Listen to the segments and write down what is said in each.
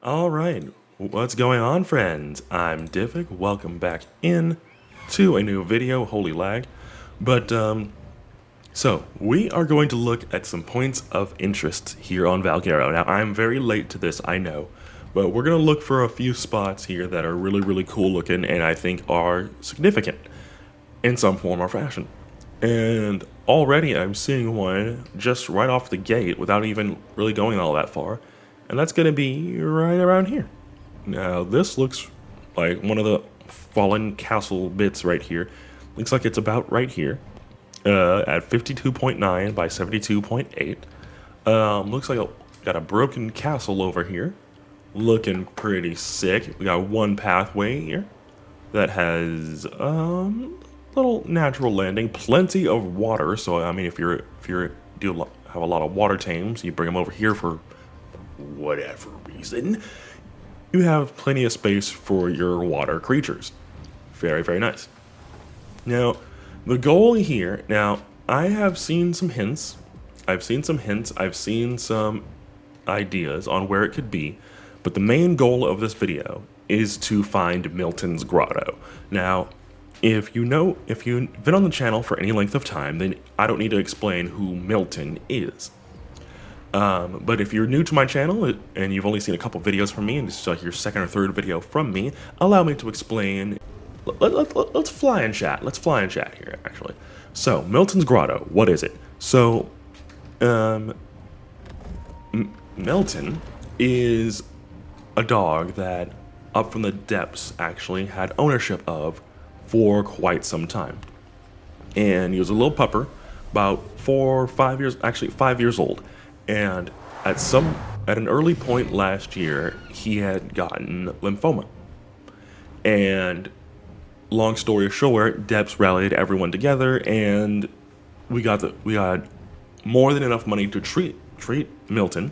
All right, what's going on, friends? I'm Divik. Welcome back in to a new video. Holy lag! But so we are going to look at some points of interest here on Valguero. Now, I'm very late to this, I know, but we're gonna look for a few spots here that are really cool looking, and I think are significant in some form or fashion. And already I'm seeing one just right off the gate without even really going all that far, and that's gonna be right around here. Now, this looks like one of the fallen castle bits right here. Looks like it's about right here at 52.9 by 72.8. Looks like got a broken castle over here. Looking pretty sick. We got one pathway here that has little natural landing, plenty of water. So I mean, if you have a lot of water tames, you bring them over here for whatever reason, you have plenty of space for your water creatures. Very nice. Now, the goal here, now, I have seen some hints. I've seen some ideas on where it could be, but the main goal of this video is to find Milton's Grotto. Now, if you've been on the channel for any length of time, then I don't need to explain who Milton is. But if you're new to my channel and you've only seen a couple videos from me, and this is like your second or third video from me, allow me to explain. Let's fly in chat. Let's fly in chat here, actually. So, Milton's Grotto, what is it? So, Milton is a dog that Up from the Depths actually had ownership of for quite some time. And he was a little pupper, about 4 or 5 years, actually 5 years old. And at an early point last year, he had gotten lymphoma. And long story short, Depths rallied everyone together, and we got more than enough money to treat Milton,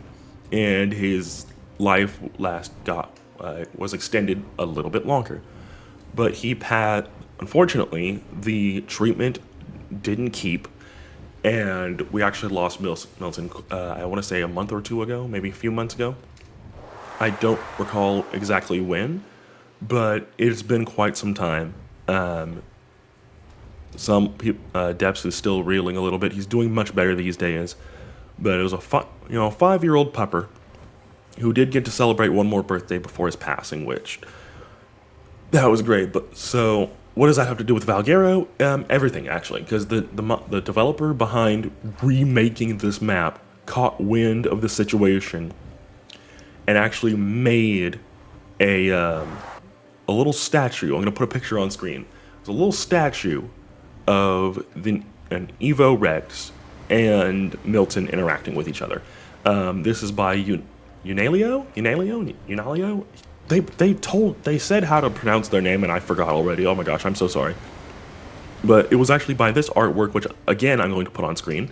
and his life was extended a little bit longer. But unfortunately, the treatment didn't keep, and we actually lost Milton. I want to say a month or two ago, maybe a few months ago. I don't recall exactly when, but it's been quite some time. Depths is still reeling a little bit. He's doing much better these days, but it was a 5-year-old pupper who did get to celebrate one more birthday before his passing, which that was great. But so, what does that have to do with Valguero? Everything, actually, because the developer behind remaking this map caught wind of the situation and actually made a little statue. I'm going to put a picture on screen. It's a little statue of an Evo Rex and Milton interacting with each other. This is by Unalio. They said how to pronounce their name, and I forgot already. Oh my gosh, I'm so sorry. But it was actually by this artwork, which again I'm going to put on screen.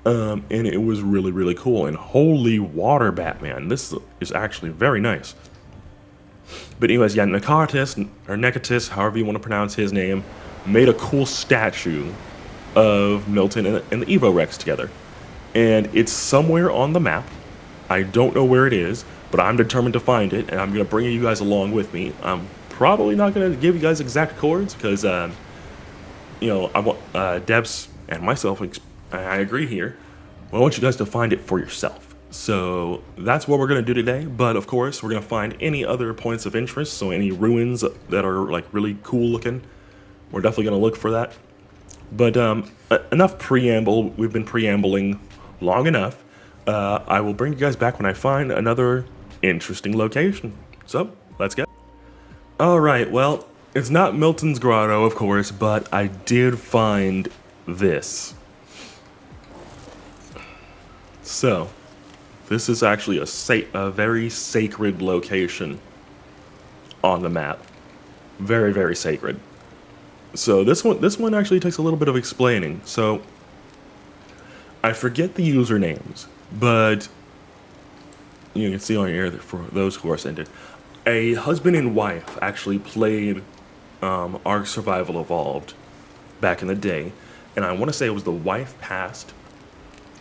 And it was really cool. And holy water, Batman! This is actually very nice. But anyways, yeah, Nekatis, however you want to pronounce his name, made a cool statue of Milton and the Evo Rex together. And it's somewhere on the map. I don't know where it is, but I'm determined to find it, and I'm going to bring you guys along with me. I'm probably not going to give you guys exact coords, because, I want Debs and myself, I agree here. I want you guys to find it for yourself. So that's what we're going to do today, but of course we're going to find any other points of interest, so any ruins that are like really cool looking, we're definitely going to look for that. But enough preamble, we've been preambling long enough. I will bring you guys back when I find another interesting location. So, let's go. Alright, well, it's not Milton's Grotto, of course, but I did find this. So, this is actually a very sacred location on the map. Very sacred. So this one actually takes a little bit of explaining. So I forget the usernames, but you can see on here that for those who are sent it, a husband and wife actually played Ark Survival Evolved back in the day, and I want to say it was the wife passed.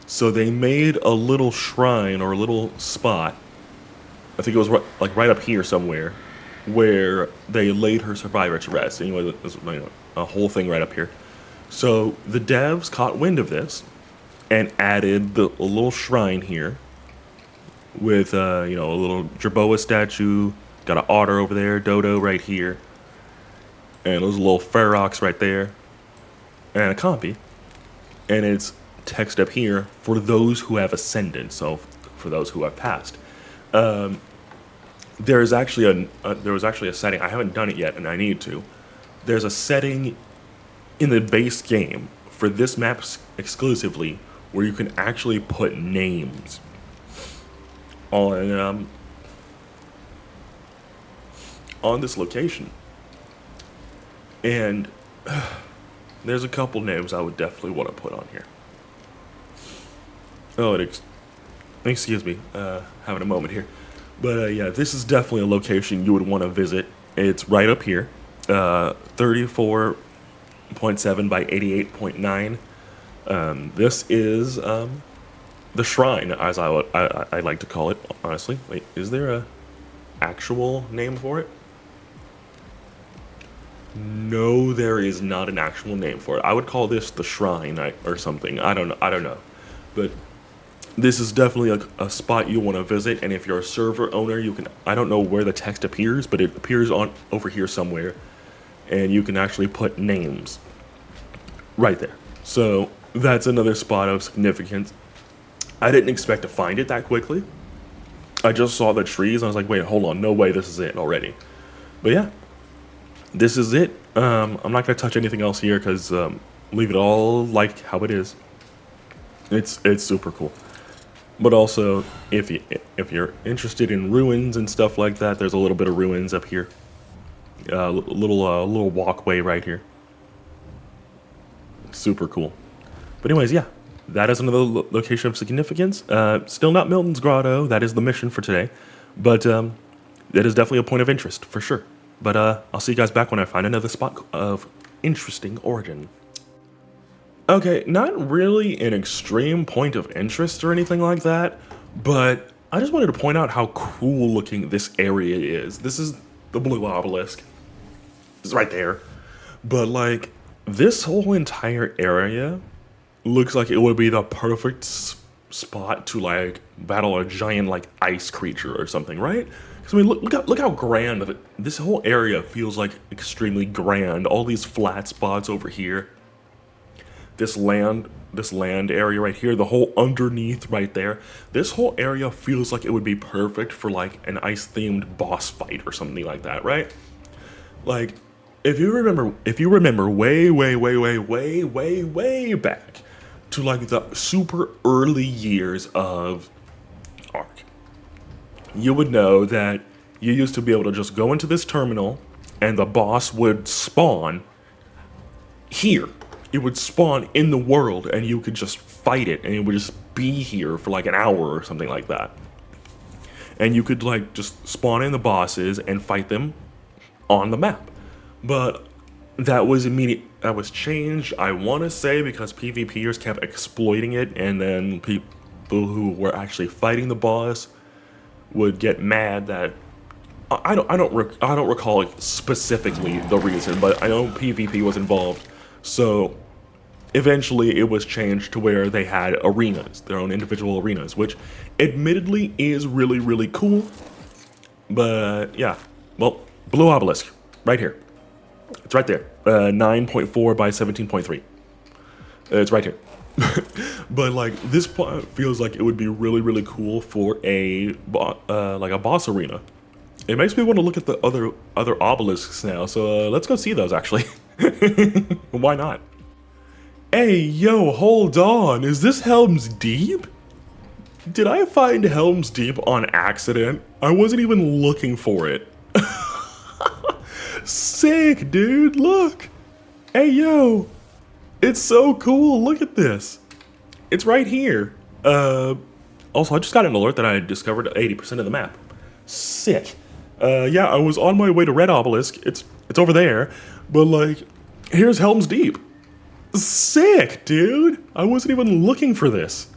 So they made a little shrine or a little spot I think it was like right up here somewhere, where they laid her survivor to rest. Anyway, there's a whole thing right up here. So the devs caught wind of this and added a little shrine here with a little Jerboa statue. Got an otter over there, Dodo right here, and those little ferox right there, and a compy. And it's text up here for those who have ascended. So for those who have passed. There was actually a setting. I haven't done it yet, and I need to. There's a setting in the base game for this map exclusively where you can actually put names on this location, and there's a couple names I would definitely want to put on here. Oh, excuse me, having a moment here. But yeah, this is definitely a location you would want to visit. It's right up here, 34.7 by 88.9. This is the shrine, as I like to call it, honestly. Wait, is there a actual name for it? No, there is not an actual name for it. I would call this the shrine or something. I don't know. But this is definitely a spot you want to visit, and if you're a server owner, you can. I don't know where the text appears, but it appears on over here somewhere, and you can actually put names right there. So that's another spot of significance. I didn't expect to find it that quickly. I just saw the trees, and I was like, wait, hold on, no way, this is it already. But yeah, this is it. I'm not gonna touch anything else here because leave it all like how it is. It's super cool. But also, if you're interested in ruins and stuff like that, there's a little bit of ruins up here. Little walkway right here. Super cool. But anyways, yeah, that is another location of significance. Still not Milton's Grotto. That is the mission for today. But that is definitely a point of interest for sure. But I'll see you guys back when I find another spot of interesting origin. Okay, not really an extreme point of interest or anything like that, but I just wanted to point out how cool looking this area is. This is the blue obelisk. It's right there. But like, this whole entire area looks like it would be the perfect spot to like battle a giant like ice creature or something, right? Because I mean, look how grand this whole area feels like. Extremely grand. All these flat spots over here. This land area right here, the whole underneath right there. This whole area feels like it would be perfect for like an ice-themed boss fight or something like that, right? Like, if you remember way back to like the super early years of Ark, you would know that you used to be able to just go into this terminal and the boss would spawn here. It would spawn in the world and you could just fight it and it would just be here for like an hour or something like that. And you could like just spawn in the bosses and fight them on the map. But that was changed, I want to say, because PvPers kept exploiting it, and then people who were actually fighting the boss would get mad that I don't recall specifically the reason, but I know PvP was involved. So eventually it was changed to where they had arenas, their own individual arenas, which admittedly is really cool. But yeah, well, blue obelisk right here. It's right there. 9.4 by 17.3. It's right here. But like, this part feels like it would be really cool for a like a boss arena. It makes me want to look at the other obelisks now. So let's go see those actually. Why not? Hey, yo, hold on. Is this Helm's Deep? Did I find Helm's Deep on accident? I wasn't even looking for it. Sick, dude, look. Hey, yo. It's so cool, look at this. It's right here. Also, I just got an alert that I discovered 80% of the map. Sick. Yeah, I was on my way to Red Obelisk. It's over there. But like, here's Helm's Deep. Sick, dude. I wasn't even looking for this.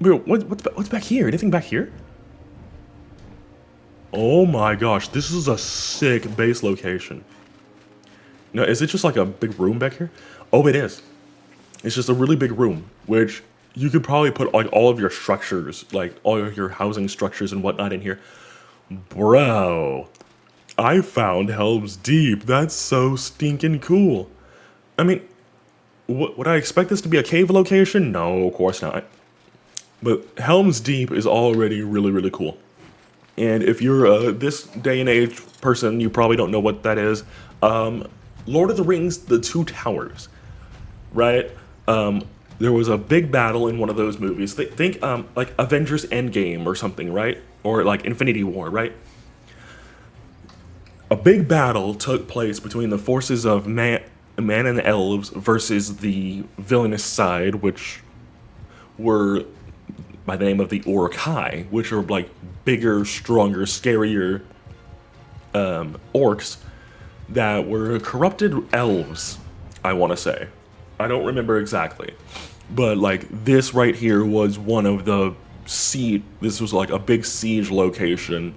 Wait, what's back here? Anything back here? Oh my gosh, this is a sick base location. Now, is it just like a big room back here? Oh, it is. It's just a really big room, which you could probably put like all of your structures, like all of your housing structures and whatnot in here. Bro, I found Helm's Deep. That's so stinking cool. I mean, would I expect this to be a cave location? No, of course not. But Helm's Deep is already really, really cool. And if you're this day and age person, you probably don't know what that is. Lord of the Rings, The Two Towers, right? There was a big battle in one of those movies. Think like Avengers Endgame or something, right? Or like Infinity War, right? A big battle took place between the forces of man and elves versus the villainous side, which were by the name of the Orcai, which are like bigger, stronger, scarier orcs that were corrupted elves, I want to say. I don't remember exactly. But like this right here was one of the this was like a big siege location.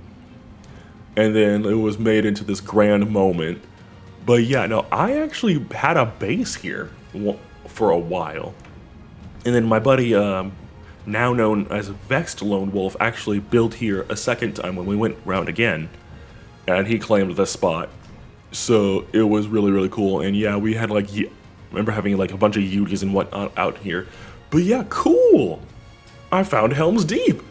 And then it was made into this grand moment. But yeah, no, I actually had a base here for a while. And then my buddy, now known as Vexed Lone Wolf, actually built here a second time when we went round again. And he claimed the spot. So it was really, really cool. And yeah, we had like, remember having like a bunch of Yutis and whatnot out here. But yeah, cool. I found Helm's Deep.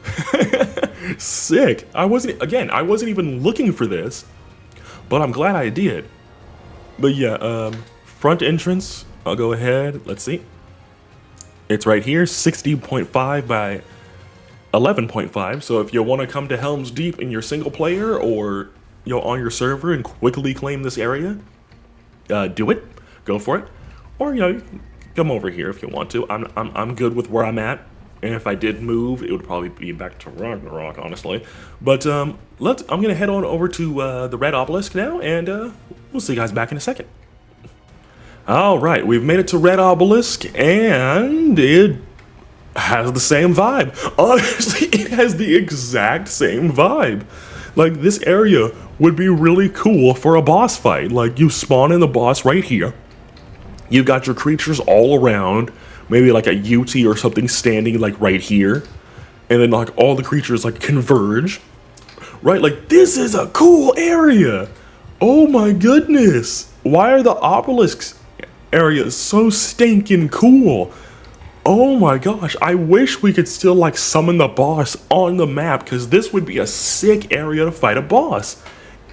Sick. I wasn't even looking for this, but I'm glad I did. But yeah, front entrance, I'll go ahead. Let's see. It's right here, 60.5 by 11.5. So if you want to come to Helm's Deep in your single player or on your server and quickly claim this area, do it. Go for it. Or you can come over here if you want to. I'm good with where I'm at. And if I did move, it would probably be back to Ragnarok, honestly. But I'm gonna head on over to the Red Obelisk now, and we'll see you guys back in a second. All right, we've made it to Red Obelisk, and it has the same vibe. Honestly, it has the exact same vibe. Like, this area would be really cool for a boss fight. Like, you spawn in the boss right here. You've got your creatures all around. Maybe like a UT or something standing like right here. And then like all the creatures like converge. Right, like this is a cool area. Oh my goodness. Why are the obelisks areas so stinking cool? Oh my gosh, I wish we could still like summon the boss on the map, because this would be a sick area to fight a boss.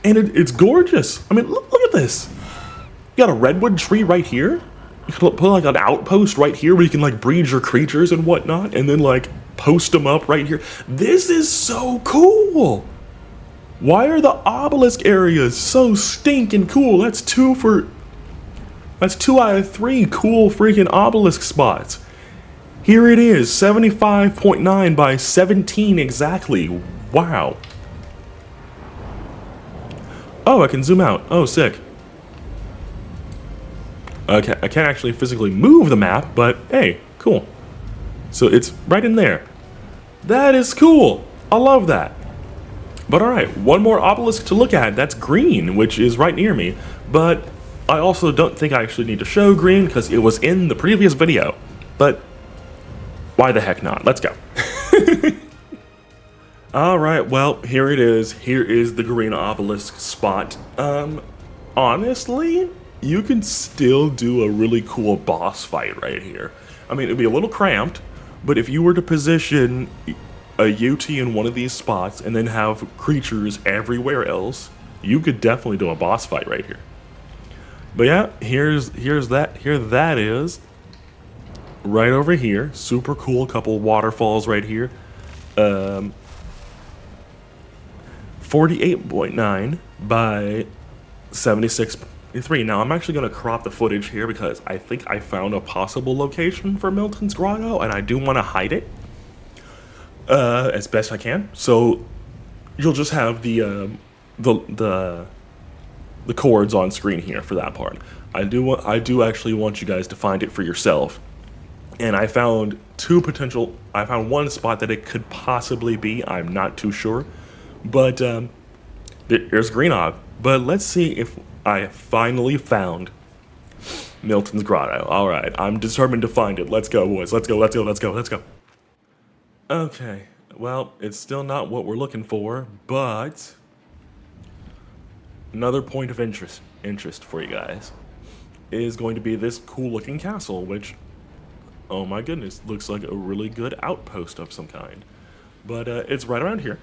And it's gorgeous. I mean, look at this. You got a redwood tree right here. You can put like an outpost right here where you can like breed your creatures and whatnot, and then like post them up right here. This is so cool. Why are the obelisk areas so stinking cool? That's 2 out of 3 cool freaking obelisk spots. Here it is, 75.9 by 17 exactly. Wow. Oh, I can zoom out. Oh, sick. Okay, I can't actually physically move the map, but hey, cool. So it's right in there. That is cool. I love that. But alright, one more obelisk to look at. That's green, which is right near me. But I also don't think I actually need to show green because it was in the previous video. But why the heck not? Let's go. Alright, well, here it is. Here is the green obelisk spot. Honestly, you can still do a really cool boss fight right here. I mean, it'd be a little cramped, but if you were to position a UT in one of these spots and then have creatures everywhere else, you could definitely do a boss fight right here. But yeah, here that is. Right over here, super cool, couple waterfalls right here. 48.9 by 76.3. Now I'm actually going to crop the footage here because I think I found a possible location for Milton's Grotto, and I do want to hide it as best I can. So you'll just have the chords on screen here for that part. I do actually want you guys to find it for yourself. And I found one spot that it could possibly be. I'm not too sure. But Here's Greenog. But let's see if I finally found Milton's Grotto. All right, I'm determined to find it. Let's go, boys. Let's go. Let's go. Let's go. Let's go. Okay. Well, it's still not what we're looking for, but another point of interest for you guys is going to be this cool looking castle, which, oh my goodness, looks like a really good outpost of some kind. But it's right around here,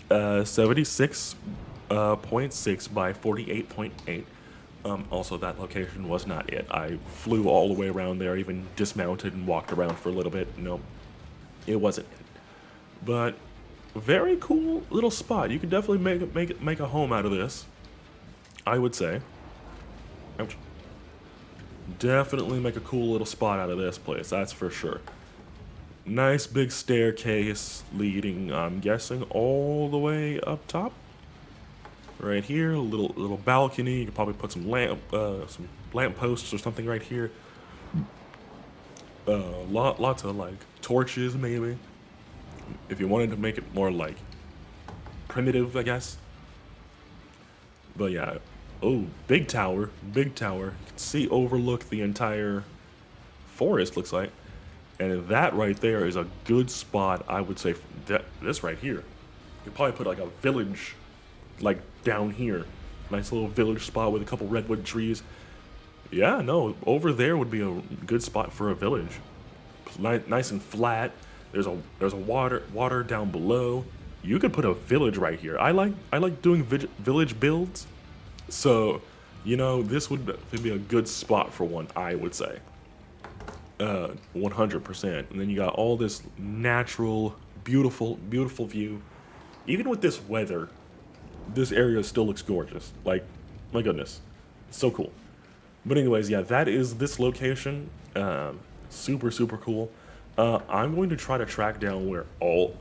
76.6 by 48.8. Also, that location was not it. I flew all the way around there, even dismounted and walked around for a little bit. No, it wasn't it. But very cool little spot. You could definitely make a home out of this, I would say. Ouch. Definitely make a cool little spot out of this place, that's for sure. Nice big staircase leading, I'm guessing, all the way up top. Right here, a little balcony. You could probably put some lamp posts or something right here. Lots of like torches, maybe, if you wanted to make it more like primitive, I guess. But yeah, oh, big tower, big tower. You can see overlook the entire forest, looks like. And that right there is a good spot, I would say. This right here, you could probably put like a village, like down here. Nice little village spot with a couple redwood trees. Yeah, no, over there would be a good spot for a village. Nice and flat. There's a water down below. You could put a village right here. I like doing village builds. So, you know, this would be a good spot for one, I would say. 100%. And then you got all this natural, beautiful view. Even with this weather, this area still looks gorgeous. Like, my goodness, it's so cool. But anyways, yeah, that is this location. Super cool. I'm going to try to track down where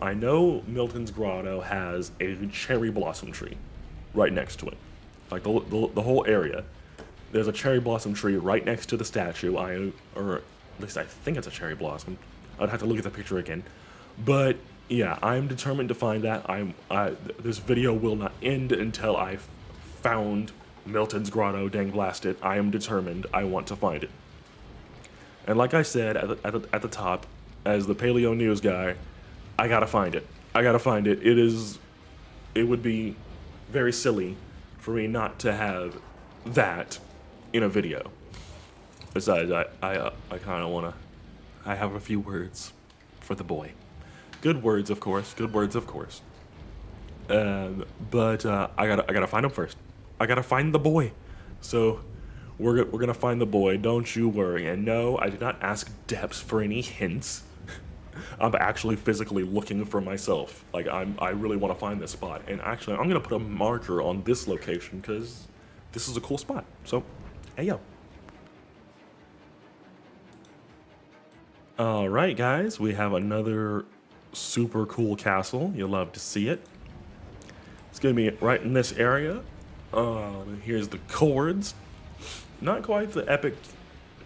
I know Milton's Grotto has a cherry blossom tree right next to it. Like the whole area. There's a cherry blossom tree right next to the statue. Or at least I think it's a cherry blossom. I'd have to look at the picture again. But yeah, I'm determined to find that. This video will not end until I've found Milton's Grotto. Dang blast it! I am determined. I want to find it. And like I said at the top, as the Paleo news guy, I gotta find it. I gotta find it. It would be very silly for me not to have that in a video. Besides, I kind of wanna. I have a few words for the boy. Good words, of course. Good words, of course. But I gotta find him first. I gotta find the boy. So we're gonna find the boy. Don't you worry. And no, I did not ask Depths for any hints. I'm actually physically looking for myself. Like I really want to find this spot. And actually, I'm gonna put a marker on this location because this is a cool spot. So, hey yo. All right, guys, we have another super cool castle. You'll love to see it. It's gonna be right in this area. Here's the chords. Not quite the epic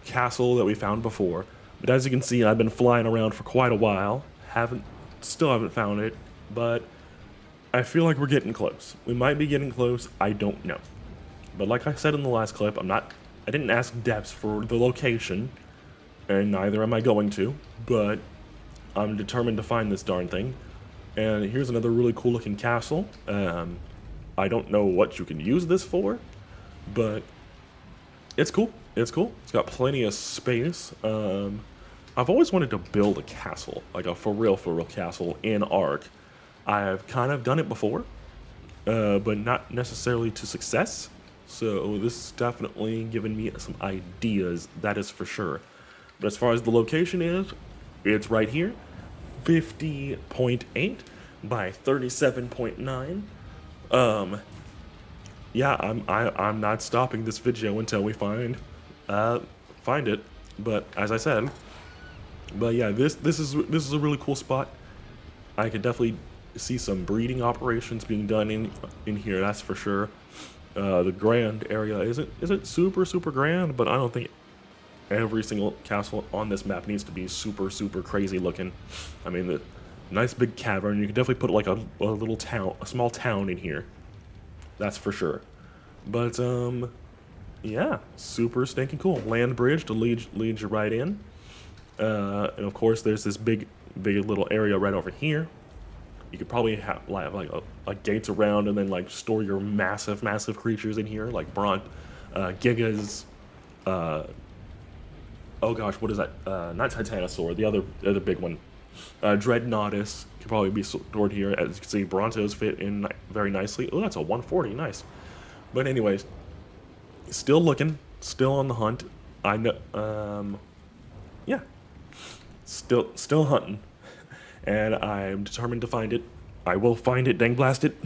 castle that we found before, but as you can see, I've been flying around for quite a while. Still haven't found it, but I feel like we're getting close. We might be getting close, I don't know. But like I said in the last clip, I didn't ask Depths for the location, and neither am I going to, but I'm determined to find this darn thing. And here's another really cool looking castle. I don't know what you can use this for, but it's cool. It's cool. It's got plenty of space. I've always wanted to build a castle, like a for real castle in Ark. I've kind of done it before, but not necessarily to success. So this is definitely giving me some ideas, that is for sure. But as far as the location is, it's right here, 50.8 by 37.9. Yeah, I'm not stopping this video until we find it. But as I said, yeah, this is a really cool spot. I could definitely see some breeding operations being done in here. That's for sure. The grand area isn't super grand, but I don't think every single castle on this map needs to be super crazy looking. I mean, the nice big cavern. You could definitely put like a little town, a small town in here. That's for sure. But yeah, super stinking cool. Land bridge to lead you right in. And of course, there's this big little area right over here. You could probably have like gates around, and then like store your massive creatures in here, like Gigas. Oh gosh, what is that? Not Titanosaur, the other big one. Dreadnoughtus could probably be stored here. As you can see, Brontos fit in very nicely. Oh, that's a 140, nice. But anyways, still looking, still on the hunt. I know, yeah, still hunting, and I'm determined to find it. I will find it, dang blast it.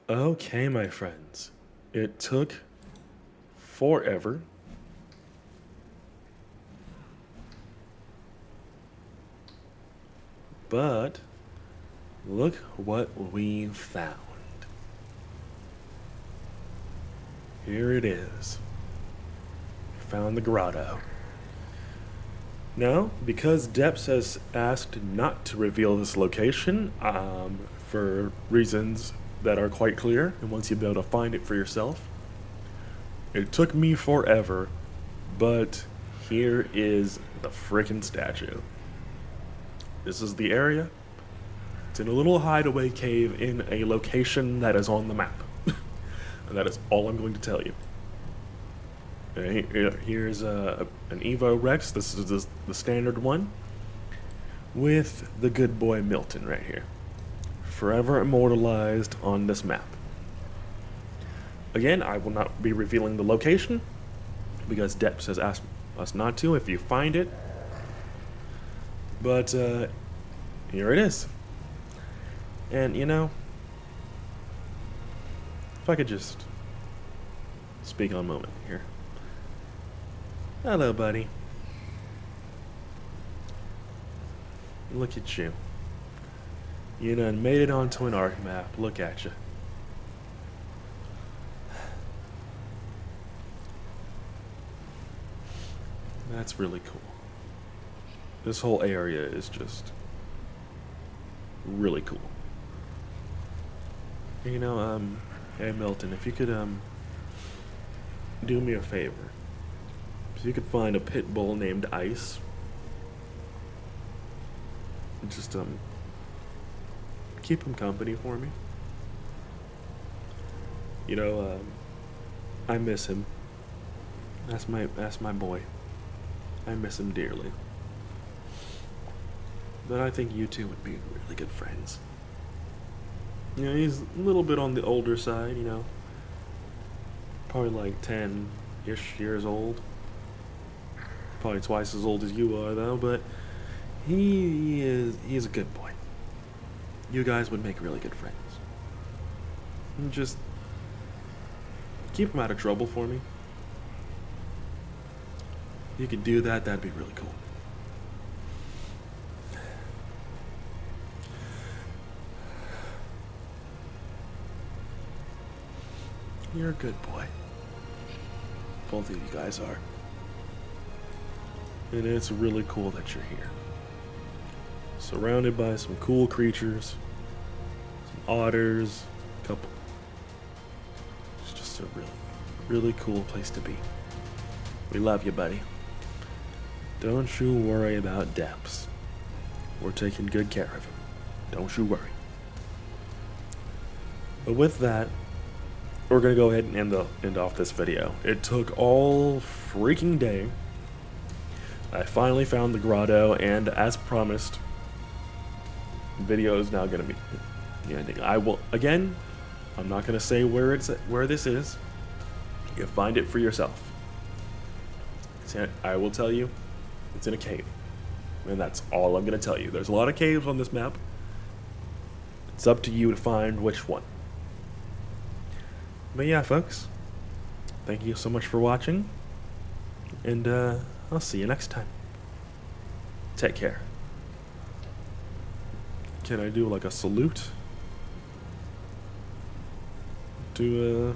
Okay, my friends, it took forever. But look what we found. Here it is. We found the grotto. Now, because Deps has asked not to reveal this location, for reasons that are quite clear, and once you'll be able to find it for yourself, it took me forever, but here is the frickin' statue. This is the area. It's in a little hideaway cave in a location that is on the map. And that is all I'm going to tell you. Here's an Evo Rex. This is the standard one. With the good boy Milton right here. Forever immortalized on this map. Again, I will not be revealing the location, because Deps has asked us not to if you find it. But here it is. And you know, if I could just speak on a moment here. Hello, buddy. Look at you. You done made it onto an arc map. Look at you. That's really cool. This whole area is just really cool. You know, hey Milton, if you could do me a favor. If you could find a pit bull named Ice. Just keep him company for me. You know, I miss him. That's my boy. I miss him dearly. But I think you two would be really good friends. You know, he's a little bit on the older side, you know. Probably like 10-ish years old. Probably twice as old as you are, though, but he's a good boy. You guys would make really good friends. And just keep him out of trouble for me. If you could do that, that'd be really cool. You're a good boy. Both of you guys are. And it's really cool that you're here. Surrounded by some cool creatures. Some otters. A couple. It's just a really cool place to be. We love you, buddy. Don't you worry about Deps. We're taking good care of him. Don't you worry. But with that, we're going to go ahead and end off this video. It took all freaking day. I finally found the grotto, and as promised, the video is now going to be the ending. I will, again, I'm not going to say where this is. You find it for yourself. I will tell you, it's in a cave. And that's all I'm going to tell you. There's a lot of caves on this map. It's up to you to find which one. But yeah, folks, thank you so much for watching, and I'll see you next time. Take care. Can I do like a salute? Okay,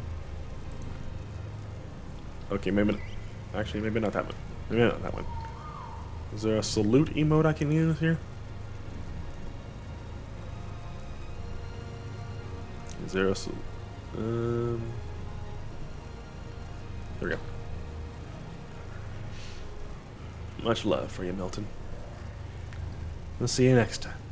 maybe not. Actually, maybe not that one. Maybe not that one. Is there a salute emote I can use here? Zero. There we go. Much love for you, Milton. We'll see you next time.